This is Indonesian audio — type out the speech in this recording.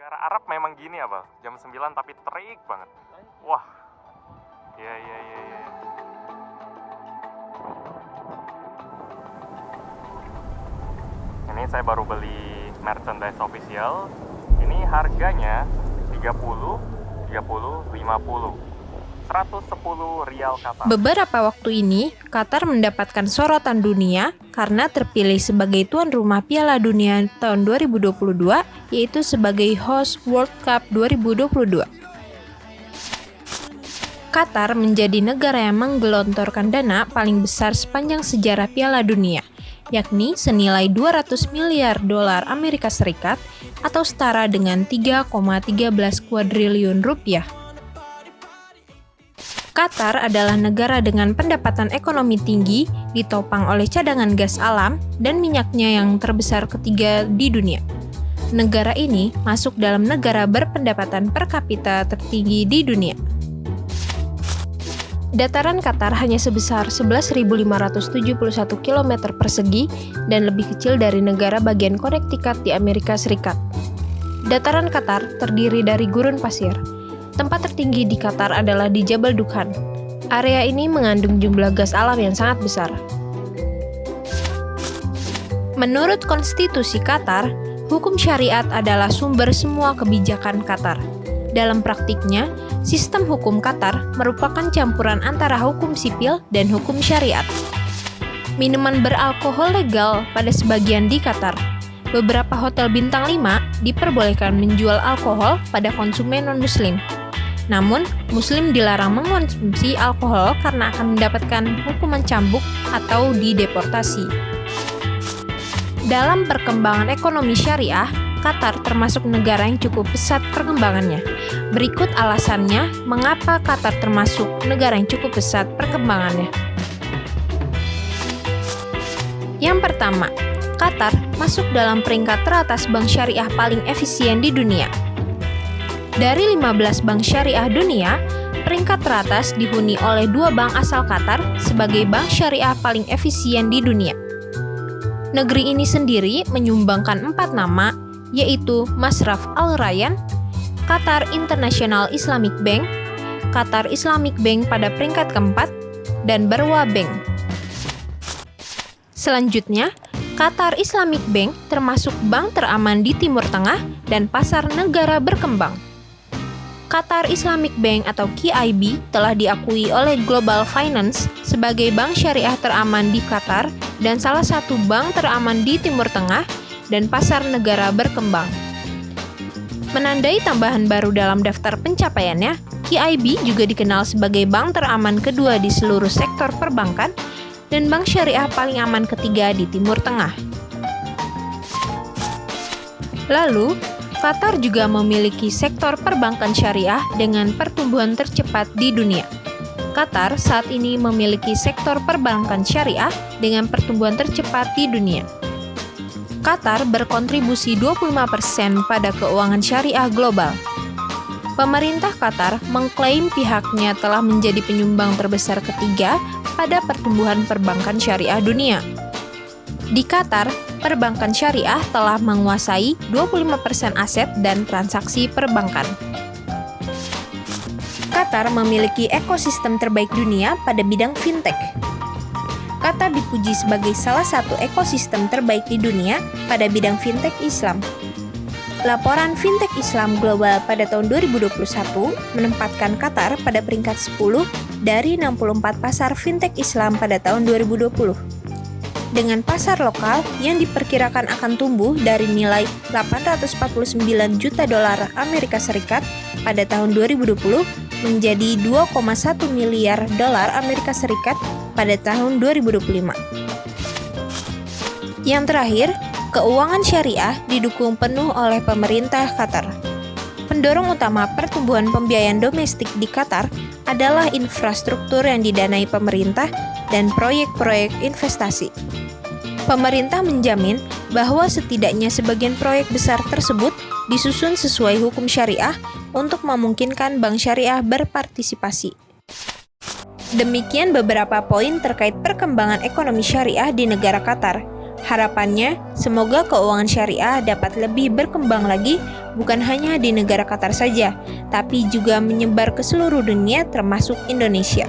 Negara Arab memang gini ya, Bal? Jam 9 tapi terik banget. Wah. Iya. Ini saya baru beli merchandise official. Ini harganya 30, 50. 110 rial Qatar. Beberapa waktu ini, Qatar mendapatkan sorotan dunia karena terpilih sebagai tuan rumah Piala Dunia tahun 2022, yaitu sebagai host World Cup 2022. Qatar menjadi negara yang menggelontorkan dana paling besar sepanjang sejarah Piala Dunia, yakni senilai 200 miliar dolar Amerika Serikat atau setara dengan 3,13 kuadriliun rupiah. Qatar adalah negara dengan pendapatan ekonomi tinggi, ditopang oleh cadangan gas alam dan minyaknya yang terbesar ketiga di dunia. Negara ini masuk dalam negara berpendapatan per kapita tertinggi di dunia. Dataran Qatar hanya sebesar 11.571 km persegi dan lebih kecil dari negara bagian Connecticut di Amerika Serikat. Dataran Qatar terdiri dari gurun pasir. Tempat tertinggi di Qatar adalah di Jabal Dukhan. Area ini mengandung jumlah gas alam yang sangat besar. Menurut konstitusi Qatar, hukum syariat adalah sumber semua kebijakan Qatar. Dalam praktiknya, sistem hukum Qatar merupakan campuran antara hukum sipil dan hukum syariat. Minuman beralkohol legal pada sebagian di Qatar. Beberapa hotel bintang 5 diperbolehkan menjual alkohol pada konsumen non-muslim. Namun, muslim dilarang mengonsumsi alkohol karena akan mendapatkan hukuman cambuk atau dideportasi. Dalam perkembangan ekonomi syariah, Qatar termasuk negara yang cukup pesat perkembangannya. Berikut alasannya mengapa Qatar termasuk negara yang cukup pesat perkembangannya. Yang pertama, Qatar masuk dalam peringkat teratas bank syariah paling efisien di dunia. Dari 15 bank syariah dunia, peringkat teratas dihuni oleh 2 bank asal Qatar sebagai bank syariah paling efisien di dunia. Negeri ini sendiri menyumbangkan 4 nama, yaitu Masraf Al Rayan, Qatar International Islamic Bank, Qatar Islamic Bank pada peringkat keempat, dan Barwa Bank. Selanjutnya, Qatar Islamic Bank termasuk bank teraman di Timur Tengah dan pasar negara berkembang. Qatar Islamic Bank atau QIB telah diakui oleh Global Finance sebagai bank syariah teraman di Qatar dan salah satu bank teraman di Timur Tengah dan pasar negara berkembang. Menandai tambahan baru dalam daftar pencapaiannya, QIB juga dikenal sebagai bank teraman kedua di seluruh sektor perbankan dan bank syariah paling aman ketiga di Timur Tengah. Lalu, Qatar juga memiliki sektor perbankan syariah dengan pertumbuhan tercepat di dunia. Qatar saat ini memiliki sektor perbankan syariah dengan pertumbuhan tercepat di dunia. Qatar berkontribusi 25% pada keuangan syariah global. Pemerintah Qatar mengklaim pihaknya telah menjadi penyumbang terbesar ketiga pada pertumbuhan perbankan syariah dunia. Di Qatar, perbankan syariah telah menguasai 25% aset dan transaksi perbankan. Qatar memiliki ekosistem terbaik dunia pada bidang fintech. Qatar dipuji sebagai salah satu ekosistem terbaik di dunia pada bidang fintech Islam. Laporan Fintech Islam Global pada tahun 2021 menempatkan Qatar pada peringkat 10 dari 64 pasar fintech Islam pada tahun 2020. Dengan pasar lokal yang diperkirakan akan tumbuh dari nilai 849 juta dolar Amerika Serikat pada tahun 2020 menjadi 2,1 miliar dolar Amerika Serikat pada tahun 2025. Yang terakhir, keuangan syariah didukung penuh oleh pemerintah Qatar. Pendorong utama pertumbuhan pembiayaan domestik di Qatar adalah infrastruktur yang didanai pemerintah dan proyek-proyek investasi. Pemerintah menjamin bahwa setidaknya sebagian proyek besar tersebut disusun sesuai hukum syariah untuk memungkinkan bank syariah berpartisipasi. Demikian beberapa poin terkait perkembangan ekonomi syariah di negara Qatar. Harapannya, semoga keuangan syariah dapat lebih berkembang lagi, bukan hanya di negara Qatar saja, tapi juga menyebar ke seluruh dunia termasuk Indonesia.